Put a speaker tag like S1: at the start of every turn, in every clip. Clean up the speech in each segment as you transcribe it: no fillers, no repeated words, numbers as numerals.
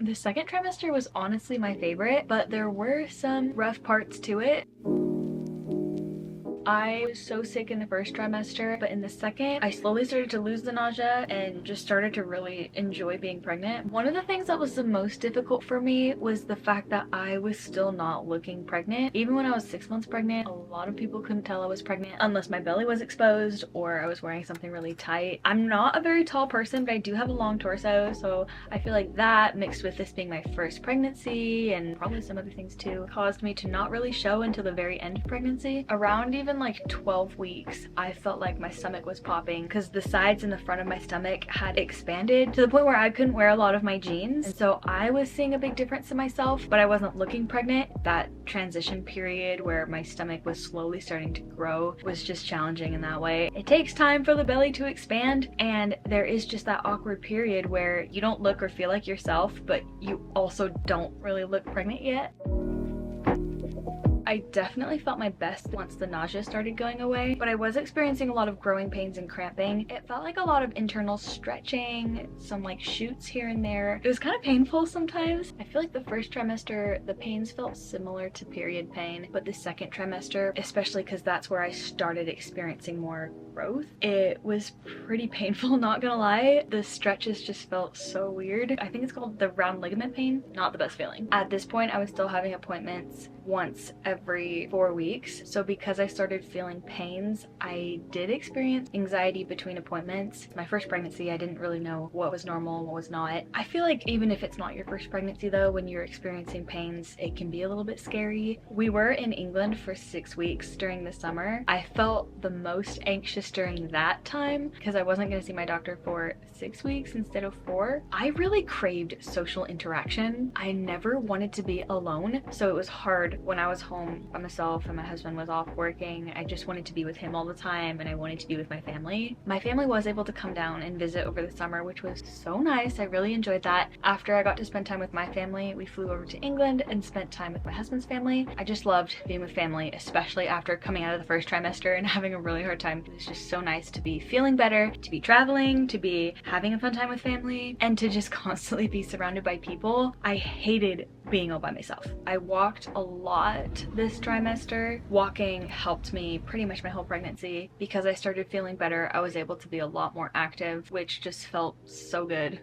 S1: The second trimester was honestly my favorite, but there were some rough parts to it. I was so sick in the first trimester, but in the second, I slowly started to lose the nausea and just started to really enjoy being pregnant. One of the things that was the most difficult for me was the fact that I was still not looking pregnant. Even when I was 6 months pregnant, a lot of people couldn't tell I was pregnant unless my belly was exposed or I was wearing something really tight. I'm not a very tall person, but I do have a long torso, so I feel like that mixed with this being my first pregnancy and probably some other things too, caused me to not really show until the very end of pregnancy. Around even like 12 weeks, I felt like my stomach was popping because the sides and the front of my stomach had expanded to the point where I couldn't wear a lot of my jeans. And so I was seeing a big difference in myself, but I wasn't looking pregnant. That transition period where my stomach was slowly starting to grow was just challenging in that way. It takes time for the belly to expand, and there is just that awkward period where you don't look or feel like yourself, but you also don't really look pregnant yet. I definitely felt my best once the nausea started going away, but I was experiencing a lot of growing pains and cramping. It felt like a lot of internal stretching, some like shoots here and there. It was kind of painful sometimes. I feel like the first trimester, the pains felt similar to period pain, but the second trimester, especially because that's where I started experiencing more growth, it was pretty painful, not gonna lie. The stretches just felt so weird. I think it's called the round ligament pain. Not the best feeling. At this point, I was still having appointments once every 4 weeks. So because I started feeling pains, I did experience anxiety between appointments. My first pregnancy, I didn't really know what was normal and what was not. I feel like even if it's not your first pregnancy though, when you're experiencing pains, it can be a little bit scary. We were in England for 6 weeks during the summer. I felt the most anxious during that time because I wasn't going to see my doctor for 6 weeks instead of 4. I really craved social interaction. I never wanted to be alone, so it was hard when I was home by myself and my husband was off working. I just wanted to be with him all the time, and I wanted to be with my family. My family was able to come down and visit over the summer, which was so nice. I really enjoyed that. After I got to spend time with my family, we flew over to England and spent time with my husband's family. I just loved being with family, especially after coming out of the first trimester and having a really hard time. It was just so nice to be feeling better, to be traveling, to be having a fun time with family, and to just constantly be surrounded by people. I hated being all by myself. I walked a lot this trimester. Walking helped me pretty much my whole pregnancy. Because I started feeling better, I was able to be a lot more active, which just felt so good.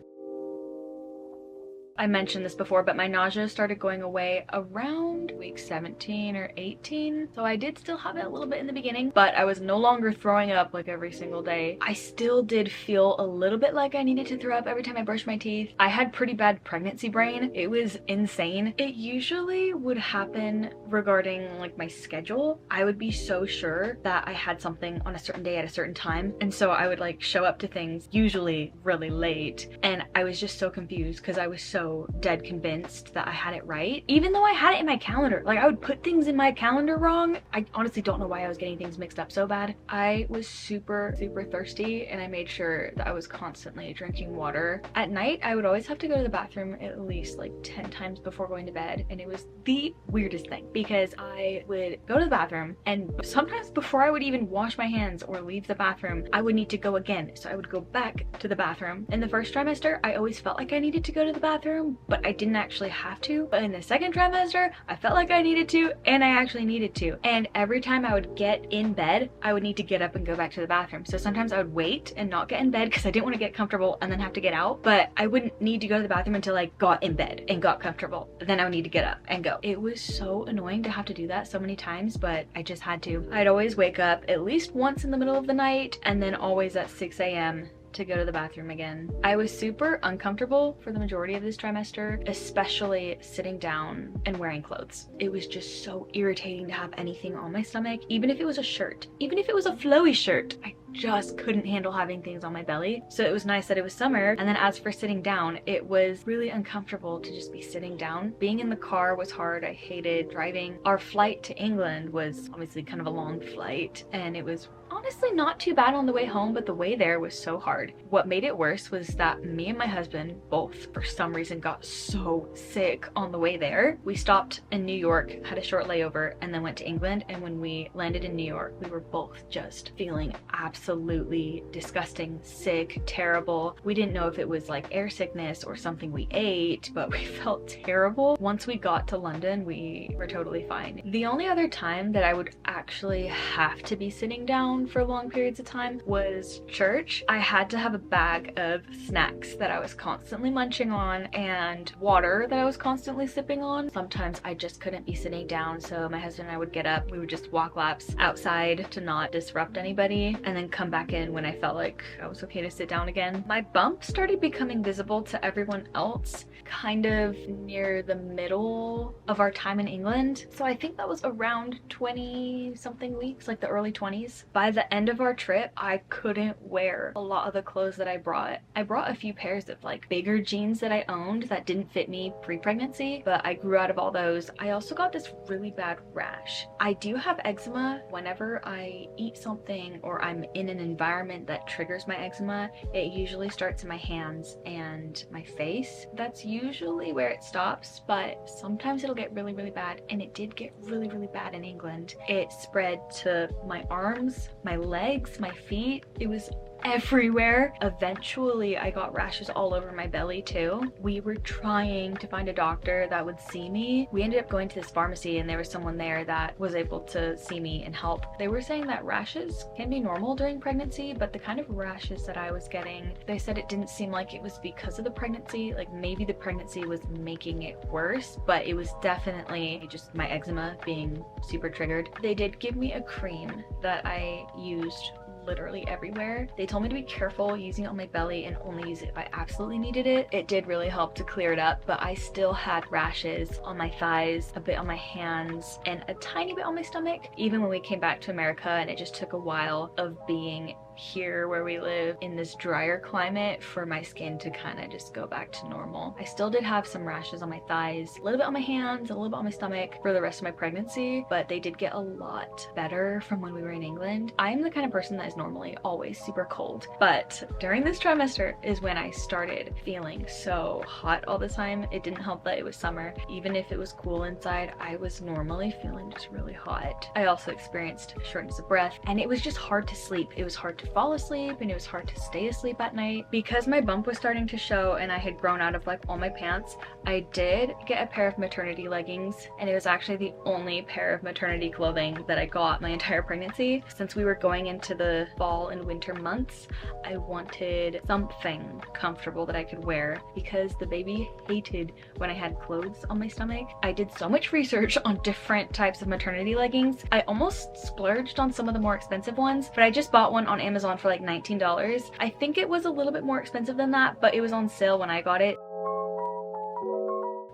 S1: I mentioned this before, but my nausea started going away around week 17 or 18. So I did still have it a little bit in the beginning, but I was no longer throwing up like every single day. I still did feel a little bit like I needed to throw up every time I brushed my teeth. I had pretty bad pregnancy brain. It was insane. It usually would happen regarding like my schedule. I would be so sure that I had something on a certain day at a certain time. And so I would like show up to things usually really late. And I was just so confused because I was so dead convinced that I had it right, even though I had it in my calendar. Like I would put things in my calendar wrong. I honestly don't know why I was getting things mixed up so bad. I was super thirsty, and I made sure that I was constantly drinking water. At night, I would always have to go to the bathroom at least like 10 times before going to bed, and it was the weirdest thing because I would go to the bathroom, and sometimes before I would even wash my hands or leave the bathroom, I would need to go again. So I would go back to the bathroom. In the first trimester, I always felt like I needed to go to the bathroom, but I didn't actually have to. But in the second trimester, I felt like I needed to, and I actually needed to. And every time I would get in bed, I would need to get up and go back to the bathroom. So sometimes I would wait and not get in bed because I didn't want to get comfortable and then have to get out. But I wouldn't need to go to the bathroom until I got in bed and got comfortable. Then I would need to get up and go. It was so annoying to have to do that so many times, but I just had to. I'd always wake up at least once in the middle of the night and then always at 6 a.m. to go to the bathroom again. I was super uncomfortable for the majority of this trimester, especially sitting down and wearing clothes. It was just so irritating to have anything on my stomach, even if it was a shirt, even if it was a flowy shirt. I just couldn't handle having things on my belly. So it was nice that it was summer. And then as for sitting down, it was really uncomfortable to just be sitting down. Being in the car was hard. I hated driving. Our flight to England was obviously kind of a long flight, and it was honestly not too bad on the way home, but the way there was so hard. What made it worse was that me and my husband both, for some reason, got so sick on the way there. We stopped in New York, had a short layover, and then went to England. And when we landed in New York, we were both just feeling absolutely disgusting, sick, terrible. We didn't know if it was like air sickness or something we ate, but we felt terrible. Once we got to London, we were totally fine. The only other time that I would actually have to be sitting down for long periods of time was church. I had to have a bag of snacks that I was constantly munching on and water that I was constantly sipping on. Sometimes I just couldn't be sitting down, so my husband and I would get up. We would just walk laps outside to not disrupt anybody, and then come back in when I felt like I was okay to sit down again. My bump started becoming visible to everyone else kind of near the middle of our time in England. So I think that was around 20 something weeks, like the early 20s. By the end of our trip, I couldn't wear a lot of the clothes that I brought. I brought a few pairs of like bigger jeans that I owned that didn't fit me pre-pregnancy, but I grew out of all those. I also got this really bad rash. I do have eczema. Whenever I eat something or I'm in an environment that triggers my eczema, it usually starts in my hands and my face. That's usually where it stops, but sometimes it'll get really, really bad, and it did get really, really bad in England. It spread to my arms, my legs, my feet. It was everywhere. Eventually I got rashes all over my belly too. We were trying to find a doctor that would see me. We ended up going to this pharmacy, and there was someone there that was able to see me and help. They were saying that rashes can be normal during pregnancy, but the kind of rashes that I was getting, they said it didn't seem like it was because of the pregnancy. Like maybe the pregnancy was making it worse, but it was definitely just my eczema being super triggered. They did give me a cream that I used literally everywhere. They told me to be careful using it on my belly and only use it if I absolutely needed it. It did really help to clear it up, but I still had rashes on my thighs, a bit on my hands, and a tiny bit on my stomach, even when we came back to America. And it just took a while of being here where we live in this drier climate for my skin to kind of just go back to normal. I still did have some rashes on my thighs, a little bit on my hands, a little bit on my stomach for the rest of my pregnancy, but they did get a lot better from when we were in England. I'm the kind of person that is normally always super cold, but during this trimester is when I started feeling so hot all the time. It didn't help that it was summer. Even if it was cool inside, I was normally feeling just really hot. I also experienced shortness of breath, and it was just hard to sleep. It was hard to fall asleep, and it was hard to stay asleep at night. Because my bump was starting to show and I had grown out of like all my pants, I did get a pair of maternity leggings, and it was actually the only pair of maternity clothing that I got my entire pregnancy. Since we were going into the fall and winter months, I wanted something comfortable that I could wear because the baby hated when I had clothes on my stomach. I did so much research on different types of maternity leggings. I almost splurged on some of the more expensive ones, but I just bought one on Amazon for like $19. I think it was a little bit more expensive than that, but it was on sale when I got it.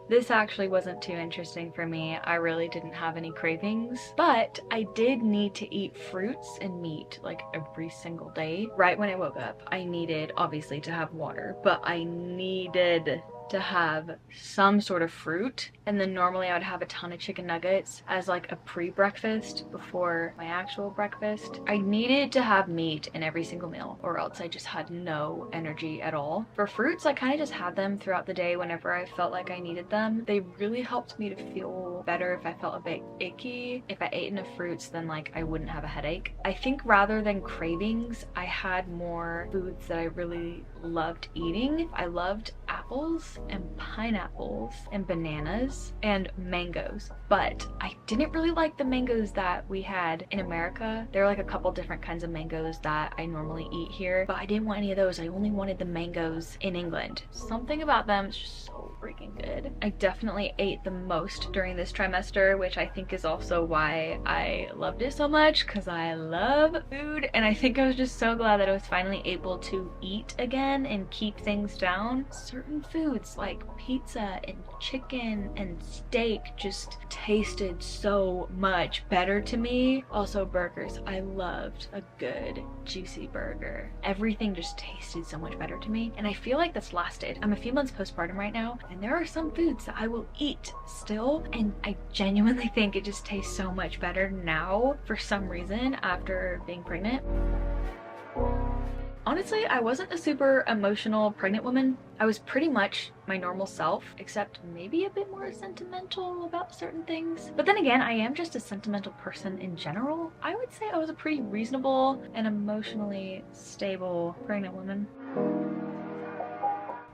S1: This actually wasn't too interesting for me. I really didn't have any cravings, but I did need to eat fruits and meat like every single day. Right when I woke up, I needed obviously to have water, but I needed to have some sort of fruit. And then normally I would have a ton of chicken nuggets as like a pre-breakfast before my actual breakfast. I needed to have meat in every single meal, or else I just had no energy at all. For fruits, I kind of just had them throughout the day whenever I felt like I needed them. They really helped me to feel better if I felt a bit icky. If I ate enough fruits, then like I wouldn't have a headache. I think rather than cravings, I had more foods that I really loved eating. I loved apples and pineapples and bananas and mangoes, but I didn't really like the mangoes that we had in America. There are like a couple different kinds of mangoes that I normally eat here, but I didn't want any of those. I only wanted the mangoes in England. Something about them is just so freaking good. I definitely ate the most during this trimester, which I think is also why I loved it so much, because I love food, and I think I was just so glad that I was finally able to eat again and keep things down. Certain certain foods like pizza and chicken and steak just tasted so much better to me. Also burgers. I loved a good juicy burger. Everything just tasted so much better to me, and I feel like that's lasted. I'm a few months postpartum right now, and there are some foods that I will eat still, and I genuinely think it just tastes so much better now for some reason after being pregnant. Honestly, I wasn't a super emotional pregnant woman. I was pretty much my normal self, except maybe a bit more sentimental about certain things. But then again, I am just a sentimental person in general. I would say I was a pretty reasonable and emotionally stable pregnant woman.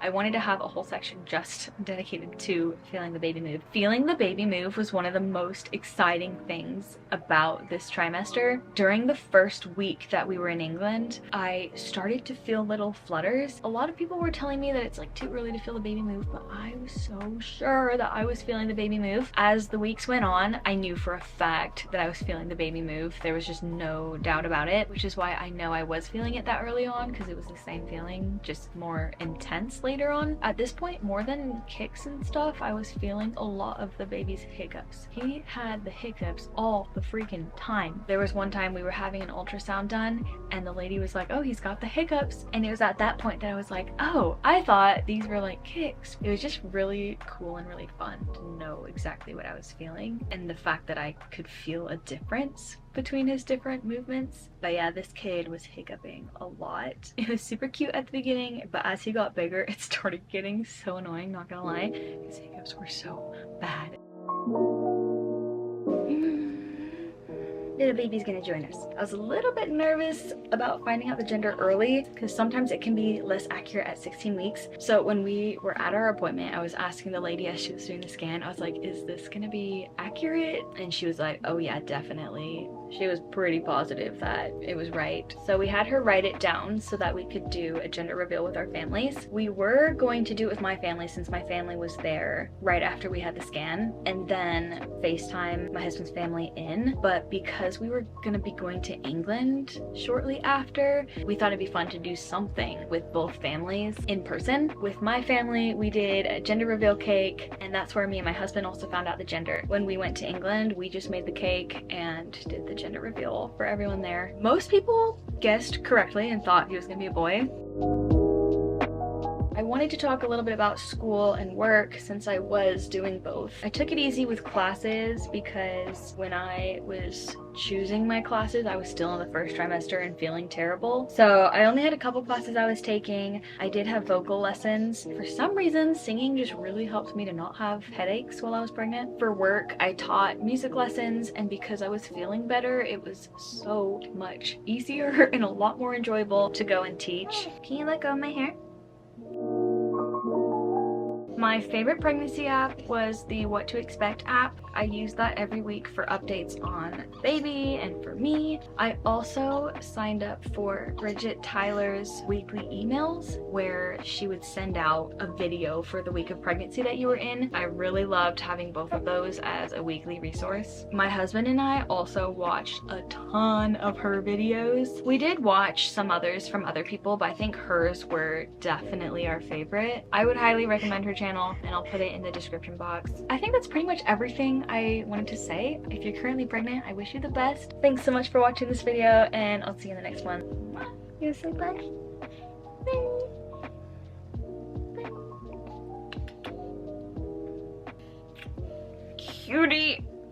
S1: I wanted to have a whole section just dedicated to feeling the baby move. Feeling the baby move was one of the most exciting things about this trimester. During the first week that we were in England, I started to feel little flutters. A lot of people were telling me that it's like too early to feel the baby move, but I was so sure that I was feeling the baby move. As the weeks went on, I knew for a fact that I was feeling the baby move. There was just no doubt about it, which is why I know I was feeling it that early on, because it was the same feeling, just more intense later on. At this point, more than kicks and stuff, I was feeling a lot of the baby's hiccups. He had the hiccups all the freaking time. There was one time we were having an ultrasound done, and the lady was like, oh, he's got the hiccups. And it was at that point that I was like, oh, I thought these were like kicks. It was just really cool and really fun to know exactly what I was feeling, and the fact that I could feel a difference between his different movements. But yeah, this kid was hiccuping a lot. It was super cute at the beginning, but as he got bigger, it started getting so annoying, not gonna lie. His hiccups were so bad. Little baby's gonna join us. I was a little bit nervous about finding out the gender early, because sometimes it can be less accurate at 16 weeks. So when we were at our appointment, I was asking the lady as she was doing the scan, I was like, is this gonna be accurate? And she was like, oh yeah, definitely. She was pretty positive that it was right. So we had her write it down so that we could do a gender reveal with our families. We were going to do it with my family since my family was there right after we had the scan, and then FaceTime my husband's family in. But because we were gonna be going to England shortly after, we thought it'd be fun to do something with both families in person. With my family, we did a gender reveal cake, and that's where me and my husband also found out the gender. When we went to England, we just made the cake and did the gender reveal for everyone there. Most people guessed correctly and thought he was gonna be a boy. I wanted to talk a little bit about school and work since I was doing both. I took it easy with classes because when I was choosing my classes, I was still in the first trimester and feeling terrible. So I only had a couple classes I was taking. I did have vocal lessons. For some reason, singing just really helped me to not have headaches while I was pregnant. For work, I taught music lessons, and because I was feeling better, it was so much easier and a lot more enjoyable to go and teach. Can you let go of my hair? My favorite pregnancy app was the What to Expect app. I use that every week for updates on baby and for me. I also signed up for Bridget Tyler's weekly emails where she would send out a video for the week of pregnancy that you were in. I really loved having both of those as a weekly resource. My husband and I also watched a ton of her videos. We did watch some others from other people, but I think hers were definitely our favorite. I would highly recommend her channel, and I'll put it in the description box. I think that's pretty much everything I wanted to say. If you're currently pregnant, I wish you the best. Thanks so much for watching this video, and I'll see you in the next one. You say bye? Cutie!